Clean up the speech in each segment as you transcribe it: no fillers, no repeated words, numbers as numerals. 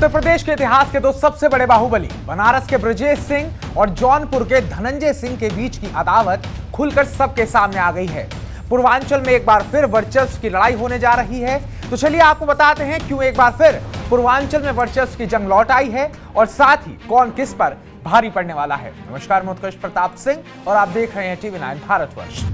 उत्तर प्रदेश के इतिहास के दो सबसे बड़े बाहुबली बनारस के बृजेश सिंह और जौनपुर के धनंजय सिंह के बीच की अदावत खुलकर सबके सामने आ गई है। पूर्वांचल में एक बार फिर वर्चस्व की लड़ाई होने जा रही है। तो चलिए आपको बताते हैं क्यों एक बार फिर पूर्वांचल में वर्चस्व की जंग लौट आई है और साथ ही कौन किस पर भारी पड़ने वाला है। नमस्कार, मैं उत्कर्ष प्रताप सिंह और आप देख रहे हैं TV9 भारतवर्ष।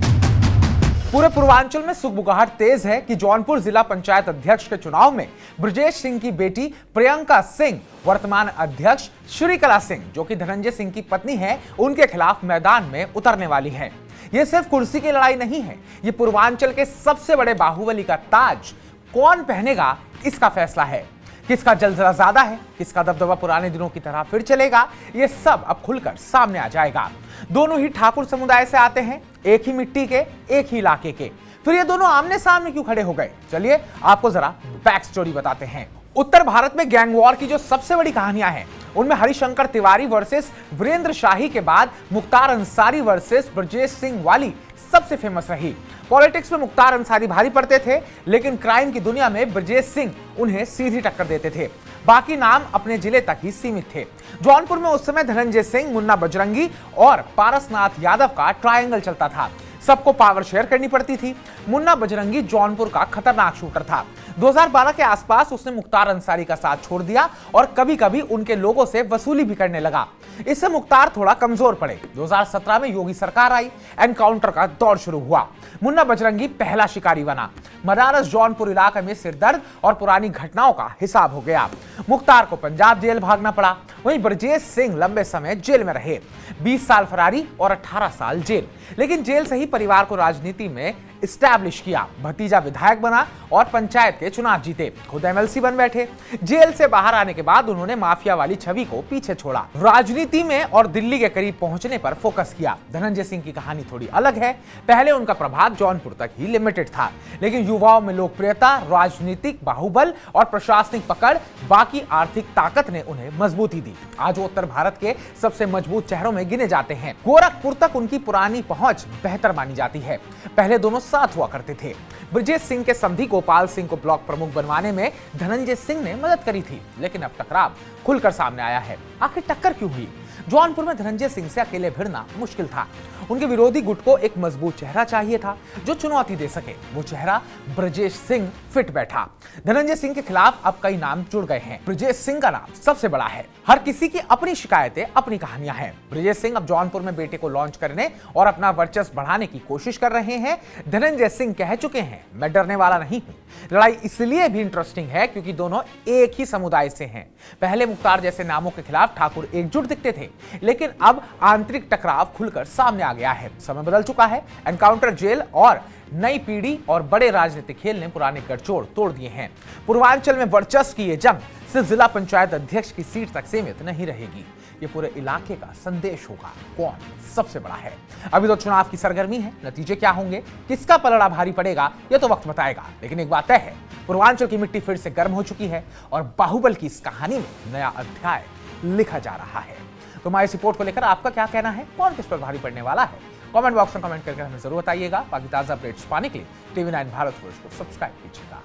पूरे पूर्वांचल में सुगबुगाहट तेज है कि जौनपुर जिला पंचायत अध्यक्ष के चुनाव में बृजेश सिंह की बेटी प्रियंका सिंह वर्तमान अध्यक्ष श्रीकला सिंह, जो कि धनंजय सिंह की पत्नी है, उनके खिलाफ मैदान में उतरने वाली है। यह सिर्फ कुर्सी की लड़ाई नहीं है, ये पूर्वांचल के सबसे बड़े बाहुबली का ताज कौन पहनेगा इसका फैसला है। किसका जलजला ज्यादा है, किसका दबदबा पुराने दिनों की तरह फिर चलेगा, यह सब अब खुलकर सामने आ जाएगा। दोनों ही ठाकुर समुदाय से आते हैं, एक ही मिट्टी के, एक ही इलाके के। फिर ये दोनों आमने सामने क्यों खड़े हो गए, चलिए आपको जरा बैक स्टोरी बताते हैं। उत्तर भारत में गैंग वॉर की जो सबसे बड़ी कहानियां हैं, उनमें हरिशंकर तिवारी वर्सेस वीरेंद्र शाही के बाद मुख्तार अंसारी वर्सेस बृजेश सिंह वाली सबसे फेमस रही। पॉलिटिक्स में मुख्तार अंसारी भारी पड़ते थे, लेकिन क्राइम की दुनिया में बृजेश सिंह उन्हें सीधी टक्कर देते थे। बाकी नाम अपने जिले तक ही सीमित थे। जौनपुर में उस समय धनंजय सिंह, मुन्ना बजरंगी और पारसनाथ यादव का ट्रायंगल चलता था। सबको पावर शेयर करनी पड़ती थी। मुन्ना बजरंगी जौनपुर का खतरनाक शूटर था। 2012 के आसपास उसने मुख्तार अंसारी का साथ छोड़ दिया और कभी कभी उनके लोगों से वसूली भी करने लगा। इससे मुख्तार थोड़ा कमजोर पड़े। 2017 में योगी सरकार आई, एनकाउंटर का दौर शुरू हुआ। मुन्ना बजरंगी पहला शिकारी बना। बनारस जौनपुर इलाके में सिरदर्द और पुरानी घटनाओं का हिसाब हो गया। मुख्तार को पंजाब जेल भागना पड़ा। वहीं बृजेश सिंह लंबे समय जेल में रहे, 20 साल फरारी और 18 साल जेल। लेकिन जेल से ही परिवार को राजनीति में इस्टेब्लिश किया। भतीजा विधायक बना और पंचायत के चुनाव जीते, खुद MLC बन बैठे। जेल से बाहर आने के बाद उन्होंने माफिया वाली छवि को पीछे छोड़ा, राजनीति में और दिल्ली के करीब पहुंचने पर फोकस किया। धनंजय सिंह की कहानी थोड़ी अलग है। पहले उनका प्रभाव जौनपुर तक ही लिमिटेड था, लेकिन युवाओं में लोकप्रियता, राजनीतिक बाहुबल और प्रशासनिक पकड़, बाकी आर्थिक ताकत ने उन्हें मजबूती दी। आज वो उत्तर भारत के सबसे मजबूत चेहरों में गिने जाते हैं। गोरखपुर तक उनकी पुरानी पहुंच बेहतर मानी जाती है। पहले दोनों साथ हुआ करते थे। बृजेश सिंह के समधी गोपाल सिंह को ब्लॉक प्रमुख बनवाने में धनंजय सिंह ने मदद करी थी, लेकिन अब टकराव खुलकर सामने आया है। आखिर टक्कर क्यों हुई? जौनपुर में धनंजय सिंह से अकेले भिड़ना मुश्किल था। उनके विरोधी गुट को एक मजबूत चेहरा चाहिए था जो चुनौती दे सके। वो चेहरा बृजेश सिंह फिट बैठा। धनंजय सिंह के खिलाफ अब कई नाम जुड़ गए हैं। बृजेश सिंह का नाम सबसे बड़ा है। हर किसी की अपनी शिकायतें, अपनी कहानियां हैं। बृजेश सिंह अब जौनपुर में बेटे को लॉन्च करने और अपना वर्चस्व बढ़ाने की कोशिश कर रहे हैं। धनंजय सिंह कह चुके हैं, मैं डरने वाला नहीं हूं। लड़ाई इसलिए भी इंटरेस्टिंग है क्योंकि दोनों एक ही समुदाय से हैं। पहले मुख्तार जैसे नामों के खिलाफ ठाकुर एकजुट दिखते थे, लेकिन अब आंतरिक टकराव खुलकर सामने आ गया है। समय बदल चुका है। एनकाउंटर, जेल और नई पीढ़ी और बड़े राजनीतिक खेल ने पुराने गठजोड़ तोड़ दिए हैं। पूर्वांचल में वर्चस्व की ये जंग सिर्फ जिला पंचायत अध्यक्ष की सीट तक सीमित नहीं रहेगी। ये पूरे इलाके का संदेश होगा, कौन सबसे बड़ा है। अभी तो चुनाव की सरगर्मी है, नतीजे क्या होंगे, किसका पलड़ा भारी पड़ेगा, ये तो वक्त बताएगा। लेकिन एक बात तय है, पूर्वांचल की मिट्टी फिर से गर्म हो चुकी है और बाहुबल की इस कहानी में नया अध्याय लिखा जा रहा है। तो हमारी इस रिपोर्ट को लेकर आपका क्या कहना है, कौन किस पर भारी पड़ने वाला है? कमेंट बॉक्स में कमेंट करके हमें जरूर बताइएगा। बाकी ताजा अपडेट्स पाने के लिए TV9 भारतवर्ष को सब्सक्राइब कीजिएगा।